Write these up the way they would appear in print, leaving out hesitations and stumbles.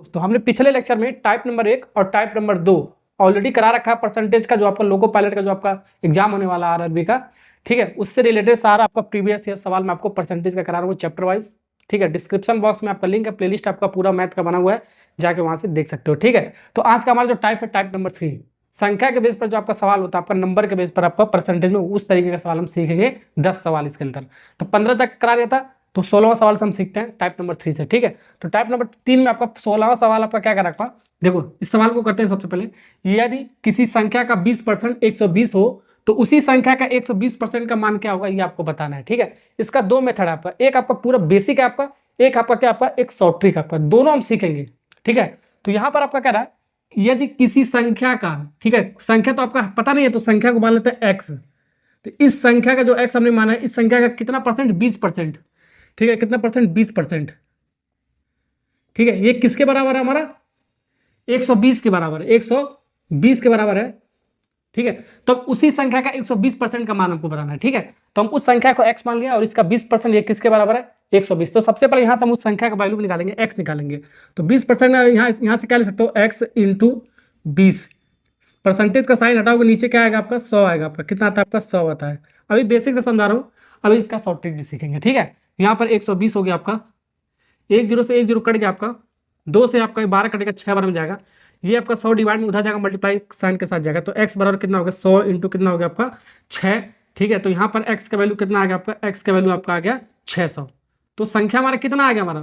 तो हमने पिछले लेक्चर में टाइप नंबर 1 और टाइप नंबर 2 ऑलरेडी करा रखा है परसेंटेज का, जो आपका लोको पायलट का जो आपका एग्जाम होने वाला आरआरबी का, ठीक है, उससे रिलेटेड सारा आपका प्रीवियस ईयर सवाल मैं आपको परसेंटेज का करा रहा हूँ चैप्टर वाइज, ठीक है। डिस्क्रिप्शन बॉक्स में आपका लिंक है, प्लेलिस्ट आपका पूरा मैथ का बना हुआ है, जाके वहां से देख सकते हो, ठीक है। तो आज का हमारा जो टाइप है टाइप नंबर 3, संख्या के बेस पर जो आपका सवाल होता है, आपका नंबर के बेस पर आपका परसेंटेज में उस तरीके का सवाल हम सीखेंगे 10 सवाल इसके अंदर। तो 15 तक करा दिया था, तो 16वां सवाल से हम सीखते हैं टाइप नंबर 3 से, ठीक है। तो टाइप नंबर 3 में आपका 16वां सवाल आपका क्या करा रखा, देखो इस सवाल को करते हैं। सबसे पहले, यदि किसी संख्या का 20% 120 हो तो उसी संख्या का 120% का मान क्या होगा, ये आपको बताना है, ठीक है। इसका दो मेथड है आपका, एक आपका पूरा बेसिक है आपका, एक आपका क्या आपका एक शॉर्ट ट्रिक आपका, दोनों हम सीखेंगे, ठीक है। तो यहां पर आपका कह रहा है यदि किसी संख्या का, ठीक है, संख्या तो आपका पता नहीं है, तो संख्या को मान लेते हैं एक्स। तो इस संख्या का जो एक्स हमने माना है, इस संख्या का कितना परसेंट, 20%, ठीक है, कितना परसेंट, 20%, ठीक है। ये किसके बराबर है हमारा, 120 के बराबर है, 120 के बराबर है, ठीक है। तो उसी संख्या का 120% का मान हमको बताना है, ठीक है। तो हम उस संख्या को x मान लिया और इसका 20% ये किसके बराबर है, 120। तो सबसे पहले यहाँ से हम उस संख्या का वैल्यू निकालेंगे, x निकालेंगे। तो 20% यहाँ से क्या ले सकते हो, x इंटू 20, परसेंटेज का साइन हटाओगे, नीचे क्या आएगा आपका, 100 आएगा। आपका कितना आता है, आपका 100 आता है। अभी बेसिक से समझा रहा हूँ, अभी इसका शॉर्ट ट्रिक भी सीखेंगे, ठीक है। यहाँ पर 120 हो गया आपका, 1 0 से 1 0 कट गया आपका, 2 से आपका 12 कटेगा, 6 बार में जाएगा। ये आपका 100 डिवाइड में उधर जाएगा, मल्टीप्लाई साइन के साथ जाएगा। तो x बराबर कितना होगा, 100 इंटू कितना हो गया आपका 6, ठीक है। तो यहाँ पर x का वैल्यू कितना आ गया आपका, x का वैल्यू आपका आ गया 600। तो संख्या हमारा कितना आ गया हमारा,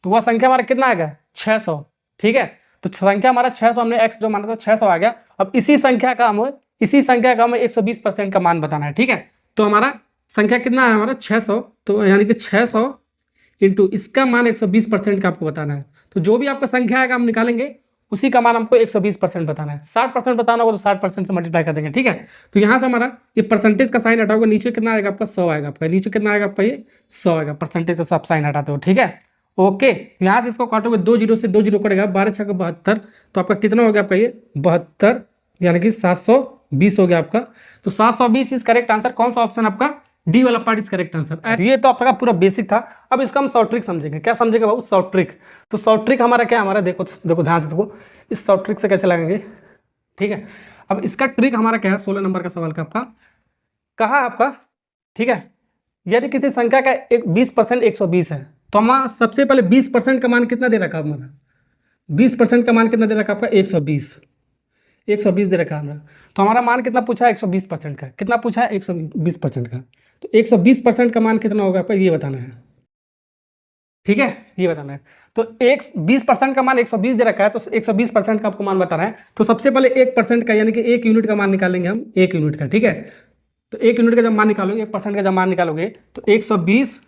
तो वह संख्या हमारा कितना आ गया 600, ठीक है। तो संख्या हमारा 600, हमने x जो माना था 600 आ गया। अब इसी संख्या का हमें 120% का मान बताना है, ठीक है। तो हमारा संख्या कितना है हमारा 600, तो यानी कि 600 इंटू इसका मान 120% का आपको बताना है। तो जो भी आपका संख्या आएगा हम निकालेंगे, उसी का मान हमको 120% बताना है। 60% बताना होगा तो 60% से मल्टीप्लाई कर देंगे, ठीक है। तो यहाँ से हमारा ये परसेंटेज का साइन हटाओगे, नीचे कितना आएगा आपका 100 आएगा, आपका नीचे कितना आएगा आपका ये 100 आएगा, परसेंटेज का सब साइन हटाते हो, ठीक है। ओके, यहाँ से इसको काटोगे, 2 0 से 2 0 कटेगा, 12 6 72, तो आपका कितना हो गया आपका ये 72, यानी कि 720 हो गया आपका। तो 720 इज करेक्ट आंसर। कौन सा ऑप्शन आपका, डी वाला पार्ट इज करेक्ट आंसर। ये तो आपका पूरा बेसिक था। अब इसका हम शॉर्ट ट्रिक समझेंगे। क्या समझेंगे बाबू, शॉर्ट ट्रिक। तो शॉर्ट ट्रिक हमारा क्या, हमारा देखो देखो ध्यान से देखो, इस शॉर्ट ट्रिक से कैसे लगेंगे, ठीक है। अब इसका ट्रिक हमारा क्या है, 16 नंबर का सवाल का आपका कहा आपका, ठीक है। यदि किसी संख्या का 20% 120 है, तो हमारा सबसे पहले 20% का मान कितना दे रखा हमारा, 20% का मान कितना दे रखा आपका 120 दे रखा हमारा। तो हमारा मान कितना पूछा है, 120% का। कितना पूछा है, 120% का। तो 120% का मान कितना होगा आपका, ये बताना है, ठीक है, ये बताना है। तो 20% का मान 120 दे रखा है, तो 120% का आपको मान बताना है। तो सबसे पहले 1% का, यानी कि 1 यूनिट का मान निकालेंगे हम, 1 यूनिट का, ठीक है। तो 1 यूनिट का जब मान निकालोगे, 1% का जब मान निकालोगे, तो 120,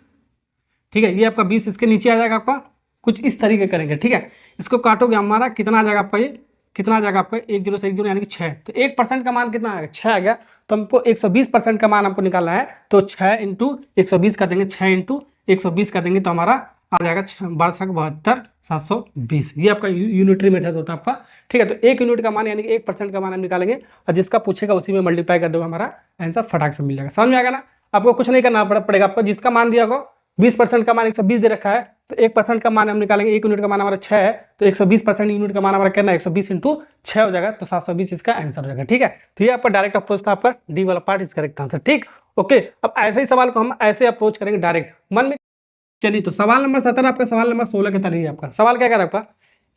ठीक है। ये आपका 20 इसके नीचे आ जाएगा आपका, कुछ इस तरीके करेंगे, ठीक है। इसको काटोगे हमारा कितना आ जाएगा आपका, ये कितना आ जाएगा आपका 1 0 से 1 0 यानी कि 6। तो 1% का मान कितना आएगा, 6 आ गया। तो हमको 120% का मान हमको निकालना है। तो 6 इंटू 120 कर देंगे, 6 इंटू 120 कर देंगे, तो हमारा आ जाएगा 12 72 720। ये आपका यूनिटरी मेथड होता है आपका, ठीक है। तो 1 यूनिट का मान यानी कि 1% का मान हम निकालेंगे, और जिसका पूछेगा उसी में मल्टीप्लाई कर दो, हमारा आंसर फटाक से मिल जाएगा। समझ में आ गया ना, आपको कुछ नहीं करना पड़ेगा। आपको जिसका मान दिया होगा, 20% का मान 120 दे रखा है, तो 1% का मान हम निकालेंगे, 1 यूनिट का मान हमारा 6 है, तो 120% यूनिट का मान हमारा करना है 120 इंटू 6 हो जाएगा, तो 720 इसका आंसर हो जाएगा, ठीक है। तो ये आपका डायरेक्ट अप्रोच था, आपका डी वाला पार्ट इज करेक्ट आंसर, ठीक। ओके, अब ऐसे ही सवाल को हम ऐसे अप्रोच करेंगे डायरेक्ट मन में। चलिए, तो सवाल नंबर 17 आपका सवाल नंबर 16 के तरीके आपका सवाल क्या कर आपका,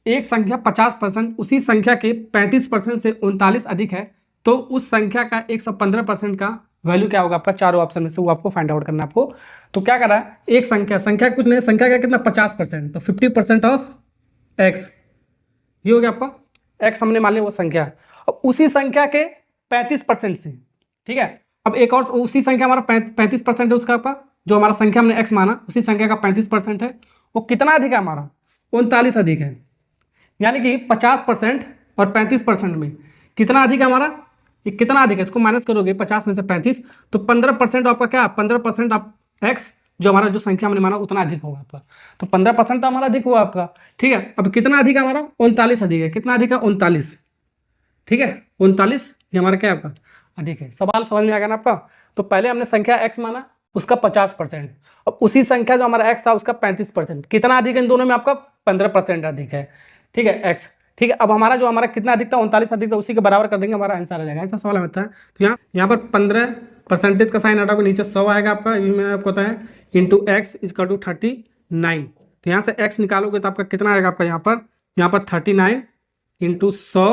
एक संख्या 50% उसी संख्या के 35% से 39 अधिक है, तो उस संख्या का 115% का वैल्यू क्या होगा आपका, चारों ऑप्शन में से वो आपको फाइंड आउट करना है आपको। तो क्या कर रहा है, एक संख्या कुछ नहीं, संख्या का कितना 50%, तो 50% ऑफ एक्स, ये हो गया आपका एक्स, हमने मान लिया वो संख्या। अब उसी संख्या के 35% से, ठीक है। अब एक और उसी संख्या हमारा 35% है उसका आपका, जो हमारा संख्या हमने एक्स माना, उसी संख्या का 35% है, वो कितना अधिक है हमारा, 39 अधिक है। यानी कि 50% और 35% में कितना अधिक है हमारा, ये कितना अधिक है, इसको माइनस करोगे 50 में से 35, तो 15% आपका क्या, 15% आप एक्स, जो हमारा जो संख्या हमने माना उतना अधिक होगा आपका। तो 15% तो हमारा अधिक हुआ आपका, ठीक है। अब कितना अधिक है हमारा, 39 अधिक है। कितना अधिक है, 39, ठीक है, 39 ये हमारा क्या है आपका अधिक है। सवाल समझ में आ गया ना आपका। तो पहले हमने संख्या एक्स माना, उसका 50%, अब उसी संख्या जो हमारा एक्स था उसका 35%, कितना अधिक है इन दोनों में आपका, 15% अधिक है। ठीक है एक्स। ठीक है, अब हमारा जो हमारा कितना अधिक था 39 अधिक था, उसी के बराबर कर देंगे, हमारा आंसर आ जाएगा। ऐसा सवाल होता है। तो यहाँ पर 15% का साइन हटाओगे, नीचे 100 आएगा आपका, ये मैंने आपको बताया, इंटू एक्स इजकल टू 39। तो यहाँ से एक्स निकालोगे तो आपका कितना आएगा आपका यहाँ पर 39 इंटू 100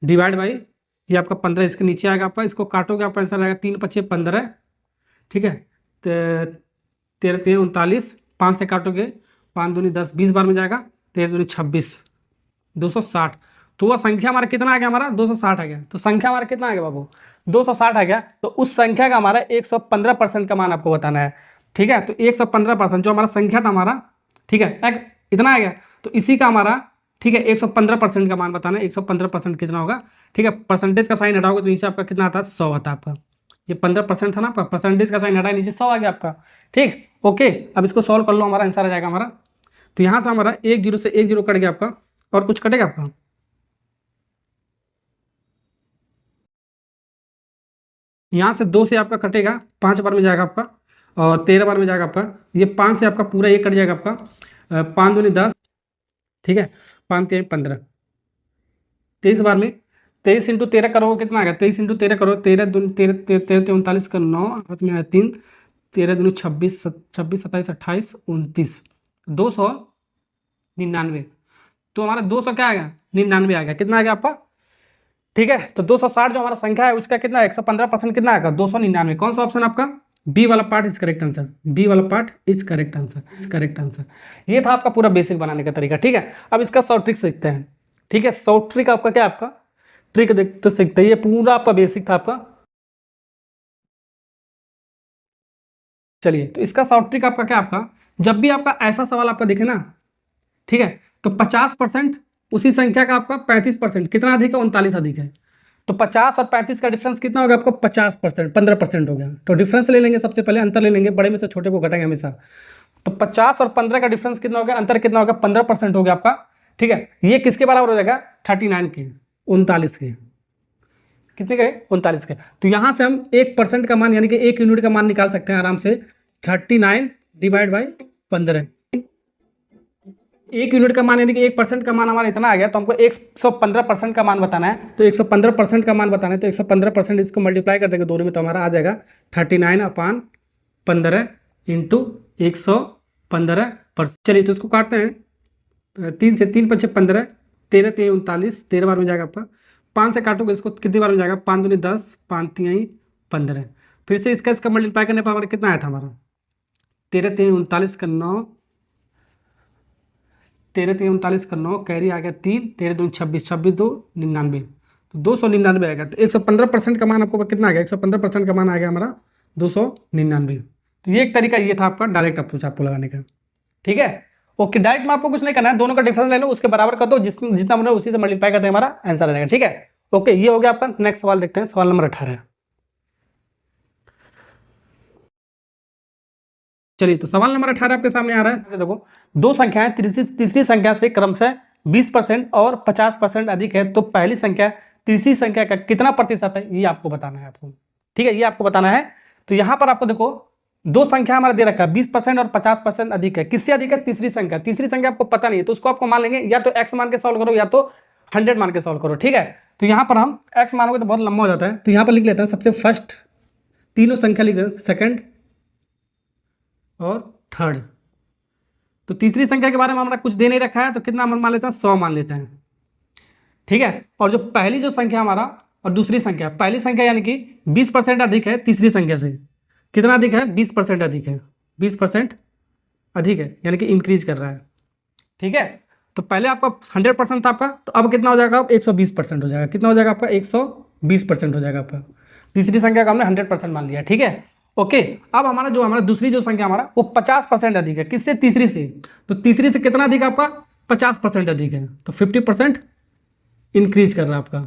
डिवाइड बाई ये आपका 15, इसके नीचे आएगा आपका, इसको काटोगे आपका आंसर आएगा 3 × 5 = 15। ठीक है, 13 × 3 = 39, 5 से काटोगे 5 दूनी 10, 20 बार में जाएगा, 13 दूनी 26, 260। तो वह संख्या हमारा कितना आ गया, हमारा 260 आ गया। तो संख्या हमारा कितना आ गया बाबू, 260 आ गया। तो उस संख्या का हमारा 115% का मान आपको बताना है। ठीक है, तो 115% जो हमारा संख्या था हमारा, ठीक है, इतना आ गया। तो इसी का हमारा, ठीक है, 115% का मान बताना है। 115% कितना होगा, ठीक है, परसेंटेज का साइन हटाओगे तो नीचे आपका कितना आता है, 100 आता है आपका। ये 15% था ना आपका, परसेंटेज का साइन हटाए नीचे 100 आ गया आपका। ठीक, ओके, अब इसको सॉल्व कर लो, हमारा आंसर आ जाएगा हमारा। तो यहाँ से हमारा 1 0 से 1 0 कट गया आपका, और कुछ कटेगा आपका, यहाँ से 2 से आपका कटेगा, 5 बार में जाएगा आपका, और 13 बार में जाएगा आपका। ये 5 से आपका पूरा ये कट जाएगा आपका, 5 दूनी 10, ठीक है, 5 3 15, 23 बार में 23 × 13 करोगे कितना आएगा, 23 × 13 करो, 13 दूनी 13 13 39 का 9 हाथ में आया 3, 13 दूनी 26 26 27 28 29, 299। तो हमारा 200 क्या आएगा, 99 आ गया। कितना आ गया आपका, ठीक है। तो 260 जो हमारा संख्या है उसका कितना, 115% कितना आएगा, 299। कौन सा ऑप्शन आपका, बी वाला part is correct answer. B वाला part is correct answer, is correct answer. ये था आपका पूरा बेसिक बनाने का तरीका। ठीक है, अब इसका शॉर्ट ट्रिक सीखते हैं। ठीक है, शॉर्ट ट्रिक आपका क्या, आपका ट्रिक देखते सीखते हैं। ये पूरा आपका बेसिक था आपका। चलिए, तो इसका शॉर्ट ट्रिक आपका क्या, आपका जब भी आपका ऐसा सवाल आपका दिखे ना, ठीक है, तो 50% उसी संख्या का आपका 35%, कितना अधिक है, 39 अधिक है। तो 50 और 35 का डिफरेंस कितना होगा आपको, 50%, 15% हो गया। तो डिफरेंस ले लेंगे, सबसे पहले अंतर ले लेंगे, बड़े में से छोटे को घटाएंगे हमेशा। तो 50 और 15 का डिफरेंस कितना हो गया, अंतर कितना होगा, 15% हो गया आपका। ठीक है, ये किसके बराबर हो जाएगा, 39 के, 39 के, कितने के, 39 के। तो यहाँ से हम 1% का मान यानी कि 1 यूनिट का मान निकाल सकते हैं आराम से, 39 डिवाइड बाई 15। 1 यूनिट का मान यानी कि 1% का मान हमारा इतना आ गया। तो हमको 115% का मान बताना है। तो 115% का मान बताना है, तो 115% इसको मल्टीप्लाई कर देंगे दोनों में, तो हमारा आ जाएगा 39/15 इंटू 115%। चलिए, तो इसको काटते हैं, 3 से 3 × 5 = 15, 13 3 39, 13 बार में जाएगा आपका। 5 से काटोगे इसको, कितनी बार में जाएगा, 5 दूनी 10, 5 3 15। फिर से इसका मल्टीप्लाई करने पर हमारा कितना आया था, हमारा 13 3 39 का 9, 13 3 39 का 9, कैरी आ गया 3, 13 दूनी 26, 26 2 99, तो 299 आएगा। तो 115% का मान आपको कितना आ गया, 115% का मान आ गया हमारा 299। तो ये एक तरीका ये था आपका डायरेक्ट अप्रोच आपको लगाने का। ठीक है, ओके, डायरेक्ट में आपको कुछ नहीं करना है, दोनों का डिफरेंस ले लो, उसके बराबर कर दो, जितना बना उसी से मल्टीप्लाई करते हैं, हमारा आंसर आ जाएगा। ठीक है, ओके, ये हो गया आपका। नेक्स्ट सवाल देखते हैं, सवाल नंबर 18। चलिए, तो सवाल नंबर 18 आपके सामने आ रहा है। देखो, दो संख्याएं तीसरी संख्या से क्रमशः 20% और 50% अधिक है, तो पहली संख्या तीसरी संख्या का कितना प्रतिशत है, ये आपको बताना है आपको। ठीक है, ये आपको बताना है। तो यहाँ पर आपको देखो, दो संख्या हमारा दे रखा है, 20% और 50% अधिक है। किससे अधिक है, तीसरी संख्या। तीसरी संख्या आपको पता नहीं है, तो उसको आपको मान लेंगे, या तो x मान के सॉल्व करो, या तो 100 मान के सॉल्व करो। ठीक है, तो यहाँ पर हम x मानोगे तो बहुत लंबा हो जाता है, तो यहाँ पर लिख लेते हैं सबसे फर्स्ट तीनों संख्या लिख देते हैं, सेकंड और थर्ड। तो तीसरी संख्या के बारे में हमारा कुछ दे नहीं रखा है, तो कितना मान लेते हैं, 100 मान लेते हैं। ठीक है, और जो पहली जो संख्या हमारा और दूसरी संख्या, पहली संख्या यानी कि 20% अधिक है तीसरी संख्या से, कितना अधिक है, 20% अधिक है, 20% अधिक है, यानी कि इंक्रीज कर रहा है। ठीक है, तो पहले आपका 100% था आपका, तो अब कितना हो जाएगा, 120% हो जाएगा। कितना हो जाएगा आपका, 120% हो जाएगा आपका। तीसरी संख्या का हमने 100% मान लिया। ठीक है, ओके, अब हमारा दूसरी जो संख्या हमारा वो 50% अधिक है, किससे, तीसरी से। तो तीसरी से कितना अधिक है आपका, 50% अधिक है, तो 50% इंक्रीज कर रहा है आपका।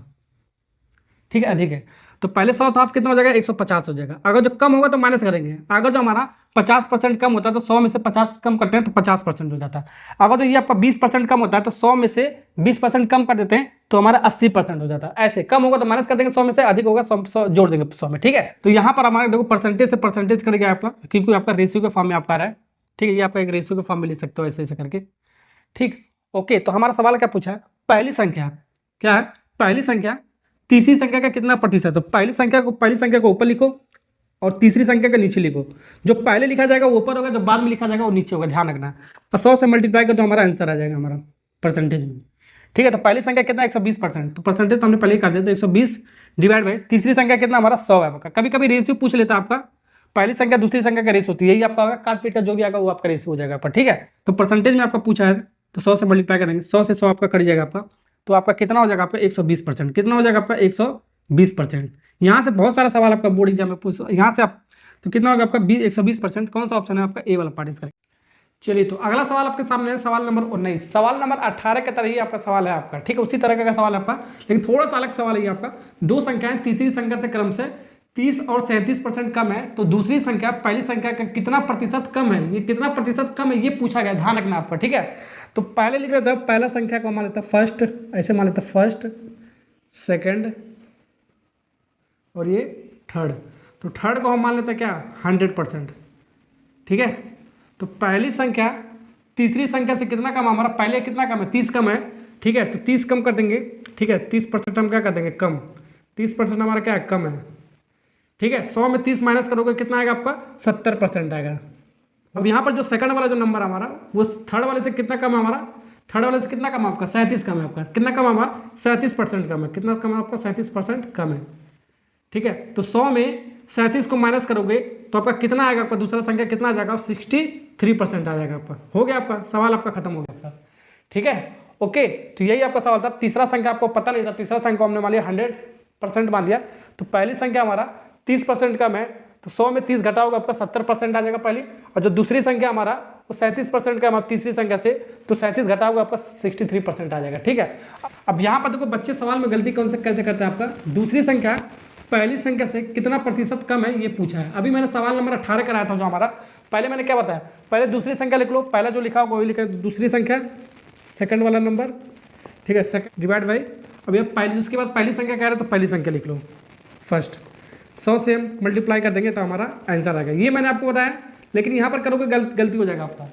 ठीक है, अधिक है। तो पहले 100 था, आप कितना हो जाएगा, 150 हो जाएगा। अगर जो कम होगा तो माइनस करेंगे। अगर जो हमारा 50% कम होता है तो 100 में से 50 कम करते हैं तो 50% हो जाता है। अगर तो ये आपका 20% कम होता है तो 100 में से 20% कम कर देते हैं तो हमारा 80% हो जाता है। ऐसे कम होगा तो माइनस कर देंगे 100 में से, अधिक होगा 100 जोड़ देंगे 100 में। ठीक है, तो यहाँ पर हमारे देखो परसेंटेज से परसेंटेज कर गया आपका, क्योंकि आपका रेशियो के फॉर्म में आपका आ रहा है। ठीक है, ये आपका एक रेशियो के फॉर्म में ले सकते हो ऐसे ऐसे करके। ठीक, ओके, तो हमारा सवाल क्या पूछा है, पहली संख्या क्या है, पहली संख्या तीसरी संख्या का कितना प्रतिशत, तो पहली संख्या को ऊपर लिखो और तीसरी संख्या का नीचे लिखो। जो पहले लिखा जाएगा वो ऊपर होगा, जो बाद में लिखा जाएगा वो नीचे होगा, ध्यान रखना। तो 100 से मल्टीप्लाई कर तो हमारा आंसर आ जाएगा हमारा परसेंटेज में। ठीक है, तो पहली संख्या कितना 120%, तो परसेंटेज तो हमने पहले ही कर दिया, तो 120 डिवाइड बाई तीसरी संख्या कितना हमारा 100 है आपका। कभी कभी रेशियो पूछ लेता है आपका, पहली संख्या दूसरी संख्या का रेशियो होती है, यही आपका काट पीट का जो भी आएगा वो आपका रेशियो हो जाएगा आपका। ठीक है, तो परसेंटेज में आपका पूछा है तो 100 से मल्टीप्लाई करेंगे, 100 से 100 आपका कट जाएगा आपका, तो आपका कितना हो जाएगा आपका 120%। कितना हो जाएगा आपका 120%। यहाँ से बहुत सारा सवाल आपका बोर्ड एग्जाम में पूछ, यहाँ से आप तो कितना होगा आपका 120%। कौन सा ऑप्शन है आपका, ए वाला पार्ट इसका। चलिए, तो अगला सवाल आपके सामने है सवाल नंबर 19। सवाल नंबर 18 के तरह ही आपका सवाल है आपका। ठीक है, उसी तरह का सवाल है आपका, लेकिन थोड़ा सा अलग सवाल है ये आपका। दो संख्याएं तीसरी संख्या से क्रम से 30 और 37% कम है, तो दूसरी संख्या पहली संख्या का कितना प्रतिशत कम है, ये कितना प्रतिशत कम है ये पूछा गया, ध्यान रखना आपका। ठीक है, तो पहले लिख लेते हैं, पहला संख्या को मान लेता है फर्स्ट, ऐसे मान लेता है फर्स्ट, सेकेंड और ये थर्ड। तो थर्ड को हम मान लेते हैं क्या 100%। ठीक है, तो पहली संख्या तीसरी संख्या से कितना कम, हमारा पहले कितना कम है 30 कम है। ठीक है, तो 30 कम कर देंगे। ठीक है, 30% हम क्या कर देंगे कम, 30% हमारा क्या है कम है। ठीक है, 100 में 30 माइनस करोगे कितना आएगा आपका 70% आएगा। अब यहाँ पर जो सेकंड वाला जो नंबर हमारा वो थर्ड वाले से कितना कम है, हमारा थर्ड वाले से कितना कम है आपका 37 कम है आपका। कितना कम है हमारा 37% कम है। कितना कम है आपका 37% कम है। ठीक है, तो 100 में 37 को माइनस करोगे तो आपका कितना आएगा, आपका दूसरा संख्या कितना आ जाएगा 63% आ जाएगा आपका। हो गया आपका सवाल, आपका खत्म हो गया आपका। ठीक है, ओके, तो यही आपका सवाल था। तीसरा संख्या आपको पता नहीं था, तीसरा संख्या हमने मान लिया 100% मान लिया। तो पहली संख्या हमारा 30% कम है, तो 100 में 30 घटाओगे आपका 70% आ जाएगा पहली। और जो दूसरी संख्या हमारा वो 37% कम है तीसरी संख्या से, तो 37 घटाओगे आपका 63% आ जाएगा। ठीक है, अब यहाँ पर देखो बच्चे सवाल में गलती कौन से कैसे करते हैं, आपका दूसरी संख्या पहली संख्या से कितना प्रतिशत कम है ये पूछा है। अभी मैंने सवाल नंबर 18 कराया था जो हमारा, पहले मैंने क्या बताया, पहले दूसरी संख्या लिख लो, पहला जो लिखा होगा वही लिखा, दूसरी संख्या सेकंड वाला नंबर। ठीक है, सेकंड डिवाइड बाई, अब ये पहली, उसके बाद पहली संख्या कह रहे हैं तो पहली संख्या लिख लो फर्स्ट। 100 से हम मल्टीप्लाई कर देंगे तो हमारा आंसर आ गया। ये मैंने आपको बताया, लेकिन यहाँ पर करोगे गलती हो जाएगा आपका।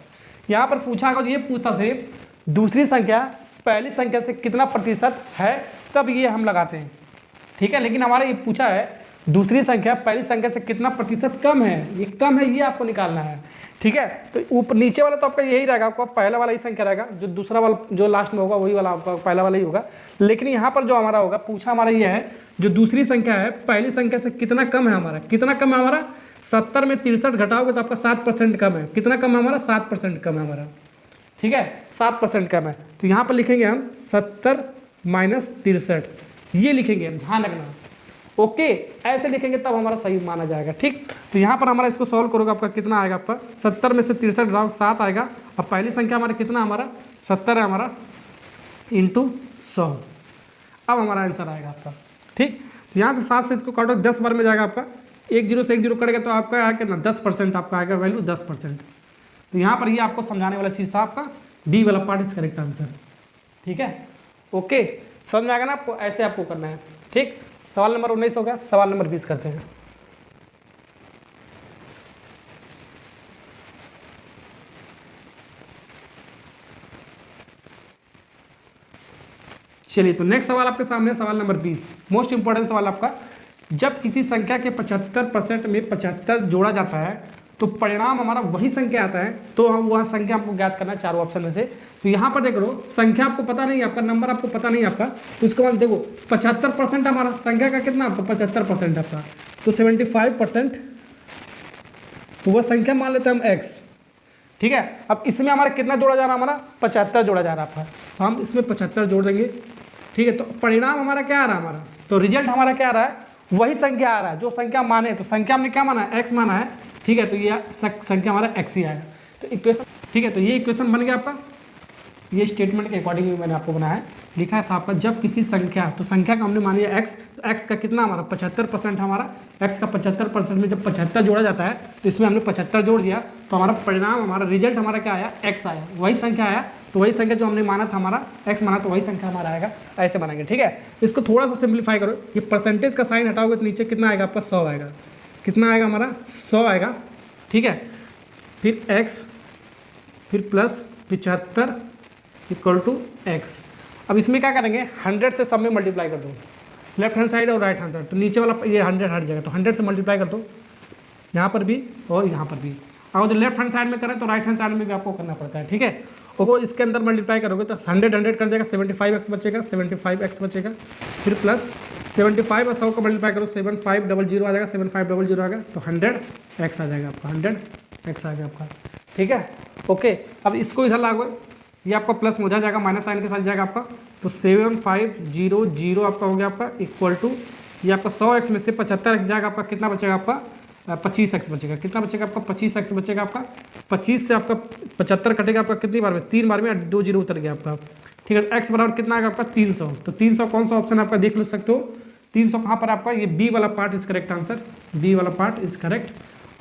यहाँ पर पूछा होगा, ये पूछा से दूसरी संख्या पहली संख्या से कितना प्रतिशत है, तब ये हम लगाते हैं। ठीक है, लेकिन हमारा ये पूछा है दूसरी संख्या पहली संख्या से कितना प्रतिशत कम है, ये कम है ये आपको निकालना है। ठीक है, तो ऊपर नीचे वाला तो आपका यही रहेगा, आपका पहला वाला ही संख्या रहेगा, जो दूसरा वाला जो लास्ट में होगा वही वाला आपका पहला वाला ही होगा। लेकिन यहाँ पर जो हमारा होगा पूछा हमारा ये है, जो दूसरी संख्या है पहली संख्या से कितना कम है, हमारा कितना कम है, हमारा 70 में 63 घटाओगे तो आपका 7% कम है। कितना कम है हमारा 7% कम है हमारा। ठीक है, 7% कम है, तो यहाँ पर लिखेंगे हम 70 माइनस 63, ये लिखेंगे हम, ध्यान रखना। ओके, ऐसे लिखेंगे तब हमारा सही माना जाएगा। ठीक, तो यहाँ पर हमारा इसको सॉल्व करोगे आपका कितना आएगा, आपका 70 में से 63 घटाओ 7 आएगा। अब पहली संख्या हमारा कितना, हमारा 70 है हमारा इंटू 100, अब हमारा आंसर आएगा आपका। ठीक, तो यहाँ से 7 से इसको काटो 10 बार में जाएगा आपका, 1 0 से 1 0 कटेगा तो आपका आएगा कितना 10% आपका आएगा वैल्यू 10%। तो यहाँ पर ये आपको समझाने वाला चीज़ था, आपका डी वाला पार्ट इज करेक्ट आंसर। ठीक है, ओके, समझ में आएगा ना आपको, ऐसे आपको करना है। ठीक, सवाल नंबर 19 हो गया, सवाल नंबर 20 करते हैं। चलिए, तो नेक्स्ट सवाल आपके सामने सवाल नंबर 20, मोस्ट इंपॉर्टेंट सवाल आपका। जब किसी संख्या के 75% में 75 जोड़ा जाता है तो परिणाम हमारा वही संख्या आता है, तो हम वह संख्या आपको ज्ञात करना है चारों ऑप्शन में से। तो यहाँ पर देख लो, संख्या आपको पता नहीं है, आपका नंबर आपको पता नहीं है आपका, तो इसके बाद देखो 75% हमारा संख्या का कितना आपका 75% आपका, तो 75%, तो वह संख्या मान लेते हैं हम x। ठीक है, अब इसमें हमारा कितना जोड़ा जा रहा है, हमारा 75 जोड़ा जा रहा है आपका, तो हम इसमें 75 जोड़ देंगे। ठीक है, तो परिणाम हमारा क्या आ रहा है, हमारा तो रिजल्ट हमारा क्या आ रहा है, वही संख्या आ रहा है जो संख्या माने, तो संख्या हमने क्या माना है x माना है। ठीक है, तो ये संख्या हमारा x ही आएगा, तो इक्वेशन। ठीक है, तो ये इक्वेशन बन गया आपका, ये स्टेटमेंट के अकॉर्डिंग मैंने आपको बनाया है, लिखा था आपका जब किसी संख्या, तो संख्या का हमने मान लिया x, तो x का कितना हमारा 75% हमारा, x का 75% में जब 75 जोड़ा जाता है तो इसमें हमने 75 जोड़ दिया, तो हमारा परिणाम हमारा रिजल्ट हमारा क्या आया x आया, वही संख्या आया, तो वही संख्या जो हमने माना था हमारा x माना, तो वही संख्या हमारा आएगा, ऐसे बनाएंगे। ठीक है, इसको थोड़ा सा सिंप्लीफाई करो, ये परसेंटेज का साइन हटाओगे तो नीचे कितना आएगा आपका 100 आएगा, कितना आएगा हमारा 100 आएगा। ठीक है, फिर x, फिर प्लस 75 इक्वल टू एक्स। अब इसमें क्या करेंगे, 100 से सब में मल्टीप्लाई कर दो, लेफ्ट हैंड साइड और राइट हैंड साइड, तो नीचे वाला ये 100 हट जाएगा, तो 100 से मल्टीप्लाई कर दो यहाँ पर भी और यहाँ पर भी। अगर जो लेफ्ट हैंड साइड में करें तो राइट हैंड साइड में भी आपको करना पड़ता है, ठीक है। और इसके अंदर मल्टीप्लाई करोगे तो 100 कर देगा, 75x बचेगा, 75x बचेगा, फिर प्लस 75 और 100 का मल्टीप्लाई करो 7500 आ जाएगा, 7500 आ गया तो 100x आ जाएगा आपका, 100x आ गया आपका, ठीक है। ओके, अब इसको इधर लागो, ये आपका प्लस में हो जाएगा, माइनस साइन के साथ जाएगा आपका, तो 7500 आपका हो गया आपका इक्वल टू, ये आपका 100x में से 75x जाएगा आपका, कितना बचेगा आपका 25x बचेगा, कितना बचेगा आपका 25x बचेगा आपका, 25 से आपका 75 कटेगा आपका कितनी बार में, 3 बार में, 2 जीरो उतर गया आपका, ठीक है। x बराबर कितना आएगा आपका 300, तो 300 कौन सा ऑप्शन आपका देख लो सकते हो, 300 कहाँ पर आपका, ये बी वाला part is correct answer, B वाला पार्ट इज करेक्ट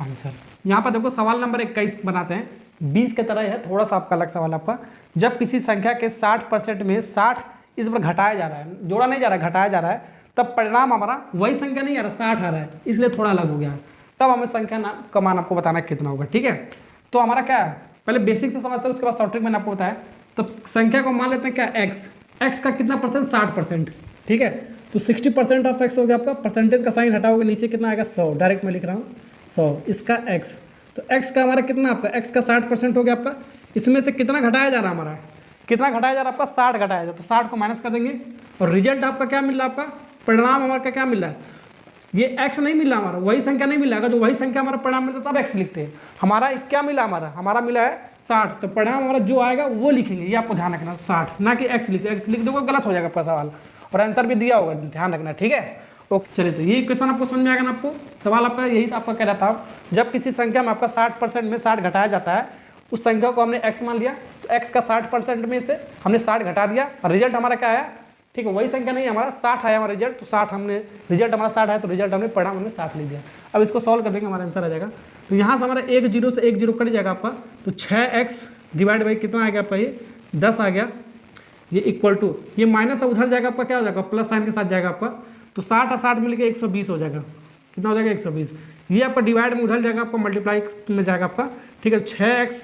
आंसर। यहाँ पर देखो सवाल नंबर 21 बनाते हैं, 20 की तरह है, थोड़ा सा आपका अलग सवाल आपका। जब किसी संख्या के 60% में 60 इस पर घटाया जा रहा है, जोड़ा नहीं जा रहा है, घटाया जा रहा है, तब परिणाम हमारा वही संख्या नहीं आ रहा, 60 आ रहा है, इसलिए थोड़ा अलग हो गया, तब हमें संख्या का मान आपको बताना कितना होगा, ठीक है। तो हमारा क्या है, पहले बेसिक से समझते हैं, उसके बाद सॉफ्टवेयर मैंने आपको बताया। तो संख्या को मान लेते हैं क्या, एक्स का कितना परसेंट, 60%, ठीक है। तो 60% ऑफ एक्स हो गया आपका, परसेंटेज का साइन हटाओगे नीचे कितना आएगा 100, डायरेक्ट मैं लिख रहा हूँ 100, इसका एक्स, तो एक्स का हमारा कितना आपका, एक्स का 60% हो गया आपका, इसमें से कितना घटाया जा रहा है हमारा, कितना घटाया जा रहा है आपका 60 घटाया जा रहा है, तो 60 को माइनस कर देंगे, और रिजल्ट आपका क्या मिल रहा है, आपका परिणाम हमारा क्या मिल रहा है, ये x नहीं मिला हमारा, वही संख्या नहीं मिला, जो वही संख्या हमारा परिणाम मिलता तब x लिखते हैं, हमारा क्या मिला, हमारा मिला है 60, तो परिणाम हमारा जो आएगा वो लिखेंगे, ये आपको ध्यान रखना 60, ना कि x लिखते, x लिख दोगे गलत हो जाएगा आपका सवाल, और आंसर भी दिया होगा, ध्यान रखना, ठीक है। ओके चलिए, तो ये क्वेश्चन आपको समझ में आएगा ना, आपको सवाल आपका यही आपका कह रहा था, जब किसी संख्या में आपका 60% में 60 घटाया जाता है, उस संख्या को हमने x मान लिया, तो x का 60% में से हमने 60 घटा दिया, और रिजल्ट हमारा क्या आया, ठीक है, वही संख्या नहीं हमारा 60 आया हमारा रिजल्ट, तो 60 हमने रिजल्ट हमारा 60 आया, तो रिजल्ट हमने परिणाम हमने 60 ले दिया। अब इसको सॉल्व कर देंगे, हमारा आंसर आ जाएगा, तो यहाँ से हमारा 1 0 से 1 0 कट जाएगा आपका, तो 6x डिवाइड बाई कितना आ गया आपका, ये 10 आ गया, ये इक्वल टू, ये माइनस उधर जाएगा आपका, क्या हो जाएगा प्लस साइन के साथ जाएगा आपका, तो 60 और 60 मिलकर 120 हो जाएगा, कितना हो जाएगा 120, ये आपका डिवाइड में उधर जाएगा आपका, मल्टीप्लाई में जाएगा आपका, ठीक है। 6x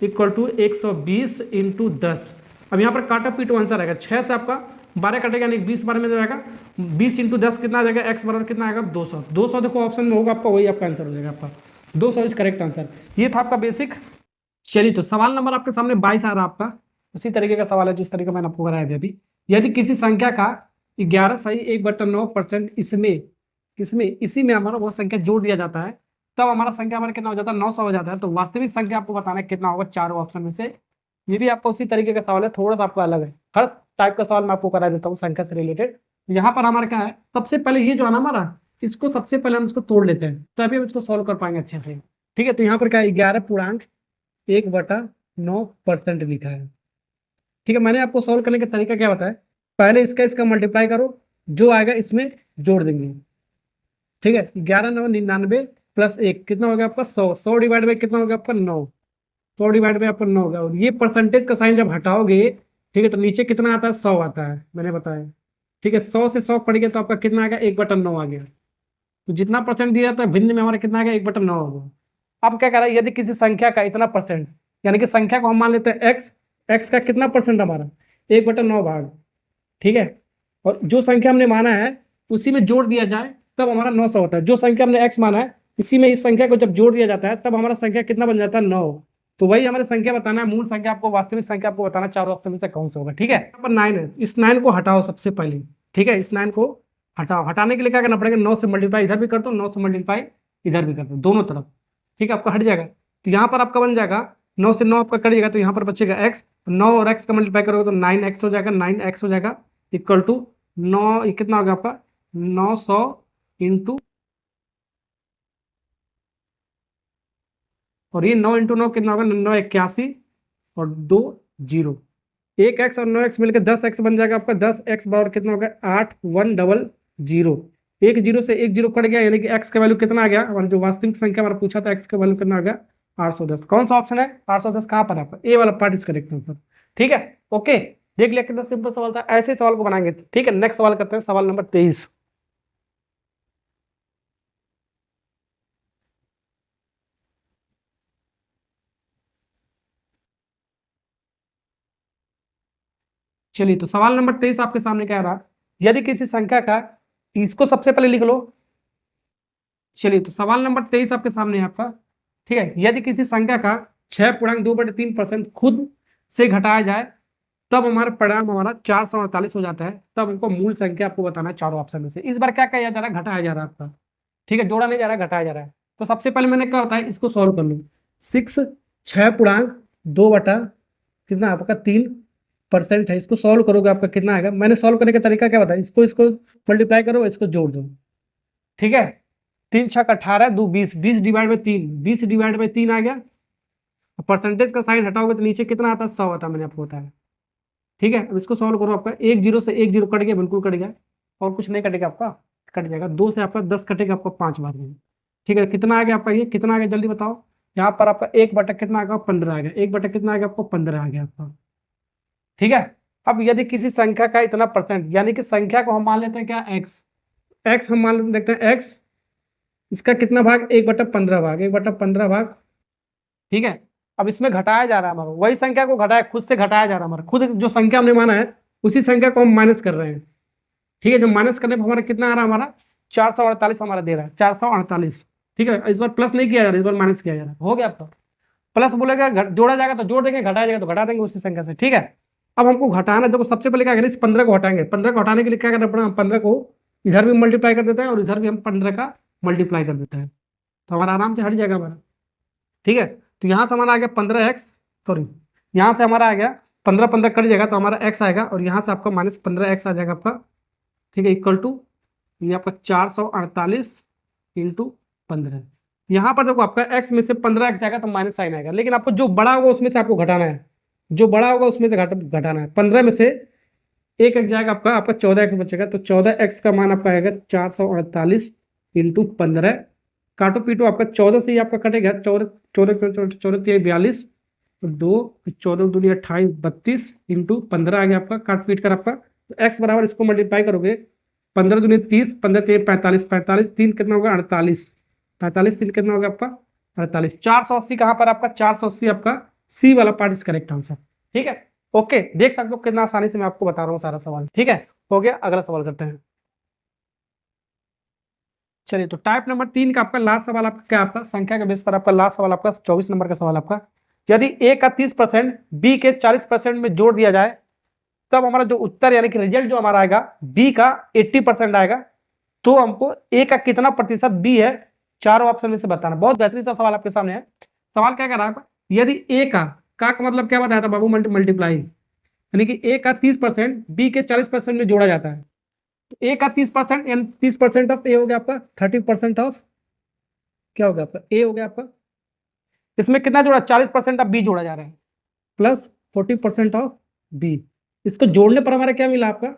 इक्वल टू 120 इंटू 10, अब यहाँ पर काटा पीटो आंसर आएगा, 6 से आपका 12 कटेगा, यानी 20 12 में जाएगा, 20 इंटू 10 कितना आ जाएगा, x बराबर कितना आएगा 200, 200 देखो ऑप्शन में होगा आपका, वही आपका आंसर हो जाएगा आपका, 200 इज करेक्ट आंसर। ये था आपका बेसिक। चलिए, तो सवाल नंबर आपके सामने 22 आ रहा है आपका, उसी तरीके का सवाल है जिस तरीके मैंने आपको कराया अभी। यदि किसी संख्या का 11/1/9% इसी में हमारा वो संख्या जोड़ दिया जाता है, तब हमारा संख्या हमारा कितना हो जाता है 900 हो जाता है, तो वास्तविक संख्या आपको बताना है कितना होगा चारों ऑप्शन में से। ये भी आपको उसी तरीके का सवाल है, थोड़ा सा आपका अलग है, हर टाइप का सवाल मैं आपको करा देता हूँ संख्या से रिलेटेड। यहाँ पर हमारा क्या है, सबसे पहले ये जो है ना हमारा, इसको सबसे पहले हम इसको तोड़ लेते हैं, तभी हम इसको सॉल्व कर पाएंगे अच्छे से, ठीक है। तो यहाँ पर क्या है, 11.1/9% लिखा है, ठीक है। मैंने आपको सॉल्व करने का तरीका क्या बताया, पहले इसका मल्टीप्लाई करो, जो आएगा इसमें जोड़ देंगे, ठीक है। 11×9 = 99 प्लस 1 कितना हो गया आपका 100, 100 डिवाइड बाई कितना हो गया आपका 9, 100 डिवाइड बाई आपका 9 होगा, और ये परसेंटेज का साइन जब हटाओगे, ठीक है, तो नीचे कितना आता है 100 आता है, मैंने बताया, ठीक है। 100 से 100 पड़ गया तो आपका कितना आ गया 1/9 आ गया, तो जितना परसेंट दिया जाता है भिन्न में हमारा कितना आ गया 1/9 होगा। अब क्या कह रहा है, यदि किसी संख्या का इतना परसेंट, यानी कि संख्या को हम मान लेते हैं एक्स, एक्स का कितना परसेंट हमारा 1/9 भाग, ठीक है, और जो संख्या हमने माना है उसी में जोड़ दिया जाए तब हमारा 900 होता है, जो संख्या हमने एक्स माना है इसी में इस संख्या को जब जोड़ दिया जाता है तब हमारा संख्या कितना बन जाता है 9, तो वही हमारी संख्या बताना है, मूल संख्या आपको, वास्तविक संख्या आपको बताना, चारों ऑप्शन में से कौन सा होगा, ठीक है। यहाँ पर 9 है, इस 9 को हटाओ सबसे पहले, ठीक है, इस 9 को हटाओ, हटाने के लिए क्या करना पड़ेगा, 9 से मल्टीप्लाई इधर भी कर दो, 9 से मल्टीप्लाई इधर भी कर दो, दोनों तरफ, ठीक है, आपका हट जाएगा, तो यहाँ पर आपका बन जाएगा 9 से 9 आपका कटिएगा, तो यहाँ पर बचेगा एक्स, 9 और एक्स का मल्टीप्लाई करोगे तो 9x हो जाएगा, 9x हो जाएगा इक्वल टू 9, ये कितना होगा आपका 900 इंटू, और ये 9 इंटू 9 कितना होगा 981 और 2 जीरो, 1x और 9x मिलकर 10x बन जाएगा आपका, 10x बराबर कितना होगा 8100, एक जीरो से एक जीरो कट गया, यानी कि x का वैल्यू कितना आ गया, हमारा जो वास्तविक संख्या हमारा पूछा था x का वैल्यू कितना आ गया 810। कौन सा ऑप्शन है 810, कहाँ पर है आपका, ए वाला पार्ट इज करेक्ट आंसर, ठीक है। ओके, देख लिया कितना सिंपल सवाल था, ऐसे सवाल को बनाएंगे, ठीक है। नेक्स्ट सवाल करते हैं, सवाल नंबर 23। चलिए तो सवाल नंबर 23 आपके सामने क्या रहा, यदि किसी संख्या का, इसको सबसे पहले लिख लो। चलिए तो सवाल नंबर 23 आपके सामने है आपका, ठीक है। यदि किसी संख्या का 6.2/3% खुद से घटाया जाए तब हमारा परिणाम हमारा 448 हो जाता है, तब हमको मूल संख्या आपको बताना है चारों ऑप्शन में से। इस बार क्या किया जा रहा है, घटाया जा रहा है आपका, ठीक है, जोड़ा नहीं जा रहा है, घटाया जा रहा है। तो सबसे पहले मैंने क्या होता है, इसको सॉल्व कर लो। 6.2 कितना आपका 3% है, इसको सॉल्व करोगे आपका कितना आएगा। मैंने सॉल्व करने का तरीका क्या बताया, इसको मल्टीप्लाई करो, इसको जोड़ दो, ठीक है। 3 छक 18, 2 20, 20 डिवाइड बाई 3, 20 डिवाइड बाई 3 आ गया। परसेंटेज का साइन हटाओगे तो नीचे कितना आता है, 100 आता है, मैंने आपको बताया, ठीक है। अब इसको सॉल्व करो, आपका 1 0 से 1 0 कट गया, बिल्कुल कट गया, और कुछ नहीं कटेगा आपका, कट जाएगा। 2 से आपका 10 कटेगा, आपका 5 बार में, ठीक है। कितना आ गया आपका, ये कितना आ गया जल्दी बताओ। यहाँ पर आपका 1 बटा कितना आ गया, 15 आ गया। 1 बटा कितना आ गया आपको, 15 आ गया आपका, ठीक है। अब यदि किसी संख्या का इतना परसेंट, यानी कि संख्या को हम मान लेते हैं क्या, एक्स हम मान लेते हैं एक्स, इसका कितना भाग, 1/15 भाग, 1/15 भाग, ठीक है। अब इसमें घटाया जा रहा है हमारा, वही संख्या को घटाया, खुद से घटाया जा रहा है हमारा, खुद जो संख्या हमने माना है उसी संख्या को हम माइनस कर रहे हैं, ठीक है। जब माइनस करने पर हमारा कितना आ रहा है, हमारा 448 हमारा दे रहा है, 448, ठीक है। इस बार प्लस नहीं किया जा रहा, इस बार माइनस किया जा रहा है, हो गया आपका। प्लस बोलेगा जोड़ा जाएगा तो जोड़ देंगे, घटाया जाएगा तो घटा देंगे उसी संख्या से, ठीक है। अब हमको घटाना, देखो सबसे पहले क्या करें, इस 15 को हटाएंगे। 15 को हटाने के लिए क्या करना पड़ेगा, हम 15 को इधर भी मल्टीप्लाई कर देते हैं और इधर भी हम 15 का मल्टीप्लाई कर देते हैं, तो हमारा आराम से हट जाएगा हमारा, ठीक है। तो यहाँ से हमारा आ गया 15x, सॉरी यहाँ से हमारा आ गया 15, 15 कट जाएगा तो हमारा x आएगा, और यहाँ से आपका -15x आ जाएगा आपका, ठीक है, इक्वल टू ये आपका 448 इंटू 15। यहाँ पर देखो आपका x में से 15x आएगा तो माइनस साइन आएगा, लेकिन आपको जो बड़ा होगा उसमें से आपको घटाना है, जो बड़ा होगा उसमें से घटाना है। 15 में से एक x जाएगा आपका 14x बचेगा, तो 14x का मान आपका आएगा 448 इंटू 15। काटो पीटो, आपका 14 से ही आपका कटेगा, 14 42, 2 14 2 28 32 इंटू 15 आ गया आपका, काट पीट कर आपका। तो x बराबर इसको मल्टीप्लाई करोगे, 15 दूनी 30, 15 3 45, 45 3 कितना होगा 48, 45 3 कितना होगा आपका 48। 480 कहाँ पर आपका, 480 आपका सी वाला पार्ट इज करेक्ट आंसर, ठीक है। ओके, देख सकते हो कितना आसानी से मैं आपको बता रहा हूँ सारा सवाल, ठीक है। हो गया, अगला सवाल करते हैं। चलिए तो टाइप नंबर 3 का आपका लास्ट सवाल, आपका क्या, आपका संख्या के बेस पर आपका लास्ट सवाल, आपका 24 नंबर का सवाल आपका। यदि ए का 30% बी के 40% में जोड़ दिया जाए तब हमारा जो उत्तर यानी कि रिजल्ट जो हमारा आएगा बी का 80% आएगा, तो हमको ए का कितना प्रतिशत बी है, चारों ऑप्शन में से बताना। बहुत बेहतरीन सा सवाल आपके सामने है। सवाल क्या कर रहा है, यदि ए का मतलब क्या बताया था बाबू, मल्टीप्लाई, यानी कि ए का 30% बी के 40% में जोड़ा जाता है, तो ए का 30% यानी 30% ऑफ ए हो गया आपका, 30% ऑफ क्या हो गया आपका, ए हो गया आपका। इसमें कितना जोड़ा, 40% ऑफ बी जोड़ा जा रहा है, प्लस 40% ऑफ बी। इसको जोड़ने पर हमारा क्या मिला, आपका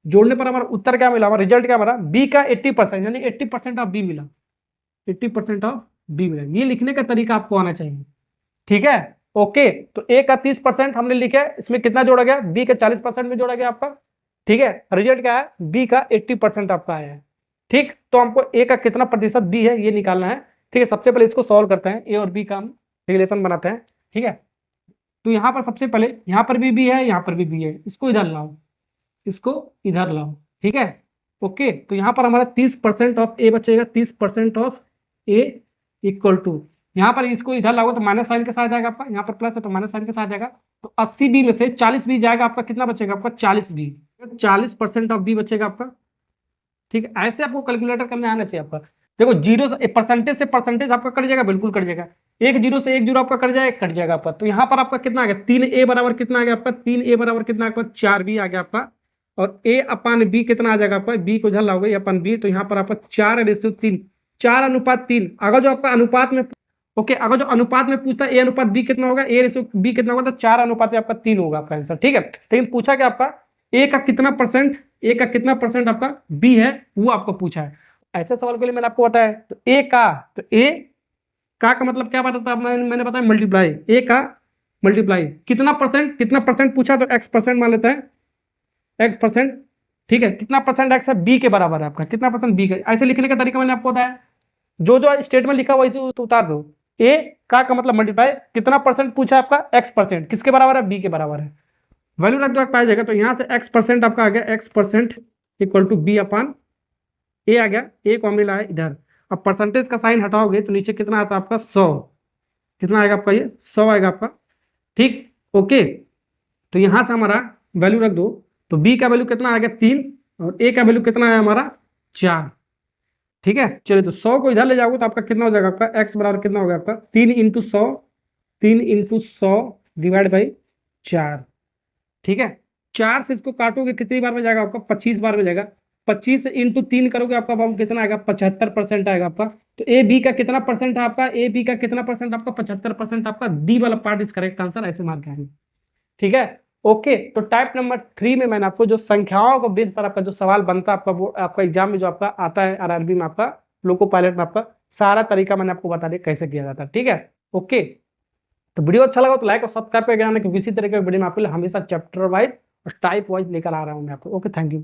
जोड़ने पर हमारा उत्तर क्या मिला, हमारा रिजल्ट क्या मिला, बी का 80% यानी 80% ऑफ बी मिला, 80% ऑफ बी मिला। ये लिखने का तरीका आपको आना चाहिए, ठीक है। ओके, तो ए का 30% हमने लिखा, इसमें कितना जोड़ा गया, बी के 40% में जोड़ा गया आपका, ठीक है। रिजल्ट क्या है, बी का 80% आपका आया है, ठीक। तो हमको ए का कितना प्रतिशत बी है ये निकालना है, ठीक है। सबसे पहले इसको सॉल्व करते हैं, ए और बी का हम रिलेशन बनाते हैं, ठीक है। तो यहाँ पर सबसे पहले यहाँ पर भी बी है, यहाँ पर भी बी है, इसको इधर लाओ, इसको इधर लाओ, ठीक है। ओके, तो यहाँ पर हमारा 30% ऑफ ए बचेगा, 30% ऑफ ए इक्वल टू, यहाँ पर इसको इधर लाओ तो माइनस साइन के साथ जाएगा आपका, यहाँ पर प्लस है तो माइनस साइन के साथ जाएगा, तो 80 बी में से 40 बी जाएगा आपका, कितना बचेगा आपका 40 बी, 40% ऑफ बी बचेगा आपका, ठीक है। ऐसे आपको कैलकुलेटर करने आना चाहिए आपका। देखो जीरो से परसेंटेज आपका कट जाएगा, बिल्कुल कट जाएगा, 1 0 से 1 0 आपका कट जाएगा आपका। तो यहाँ पर आपका कितना आ गया, 3a बराबर कितना आ गया आपका, 3a बराबर कितना आपका 4b आ गया आपका, और a अपन b कितना आ जाएगा आपका, b को झल लाओगे अपन b, तो यहाँ पर आपका 4:3, 4:3। अगर जो आपका अनुपात में, ओके, अगर जो अनुपात में पूछता है a अनुपात b कितना होगा, a/b कितना होगा, तो 4 अनुपात आपका 3 होगा आपका आंसर, ठीक है। लेकिन पूछा क्या आपका a का कितना परसेंट आपका b है, वो आपको पूछा है। ऐसे सवाल के लिए मैंने आपको बताया, तो a का मतलब क्या बताता है, मैंने बताया मल्टीप्लाई, a का मल्टीप्लाई कितना परसेंट पूछा, तो x% मान लेता है, x%, ठीक है। कितना परसेंट x है, b के बराबर है आपका, कितना परसेंट b का। ऐसे लिखने का तरीका मैंने आपको बताया, जो स्टेटमेंट लिखा हुआ इसे उतार दो। a का मतलब मल्टीप्लाई, कितना परसेंट पूछा आपका, x%, किसके बराबर है, b के बराबर है। वैल्यू रख दो, पाया जाएगा। तो यहाँ से x% आपका आ गया, x% इक्वल टू बी अपान ए आ गया, ए को हमने लाया इधर। अब परसेंटेज का साइन हटाओगे तो नीचे कितना आता है आपका 100, कितना आएगा आपका ये 100 आएगा आपका, ठीक ओके। तो यहाँ से हमारा वैल्यू रख दो, तो बी का वैल्यू कितना आ गया 3 और ए का वैल्यू कितना है हमारा 4, ठीक है। चलिए तो 100 को इधर ले जाओगे तो आपका कितना हो जाएगा, आपका एक्स बराबर कितना हो गया आपका 3 × 100, 3 × 100 डिवाइड बाई 4, ठीक है। 4 से इसको काटोगे कितनी बार में जाएगा आपका 25 बार में जाएगा। 25 × 3 करोगे आपका बाबू कितना आएगा 75% आएगा आपका। तो ए बी का कितना परसेंट है आपका, ए बी का कितना परसेंट आपका 75% आपका, डी वाला पार्ट इज करेक्ट आंसर, ऐसे मार्क आएंगे, ठीक है ओके। तो टाइप नंबर 3 में मैंने आपको जो संख्याओं को बेस पर आपका जो सवाल बनता है आपका, वो आपका एग्जाम में जो आपका आता है आरआरबी में आपका लोको पायलट में आपका सारा तरीका मैंने आपको बता दिया कैसे किया जाता है, ठीक है ओके। तो वीडियो अच्छा लगा तो लाइक और सब्सक्राइब कर देना, क्योंकि इसी तरह के वीडियो में आपको हमेशा चैप्टर वाइज और टाइप वाइज लेकर आ रहा हूँ मैं आपको। Okay thank you.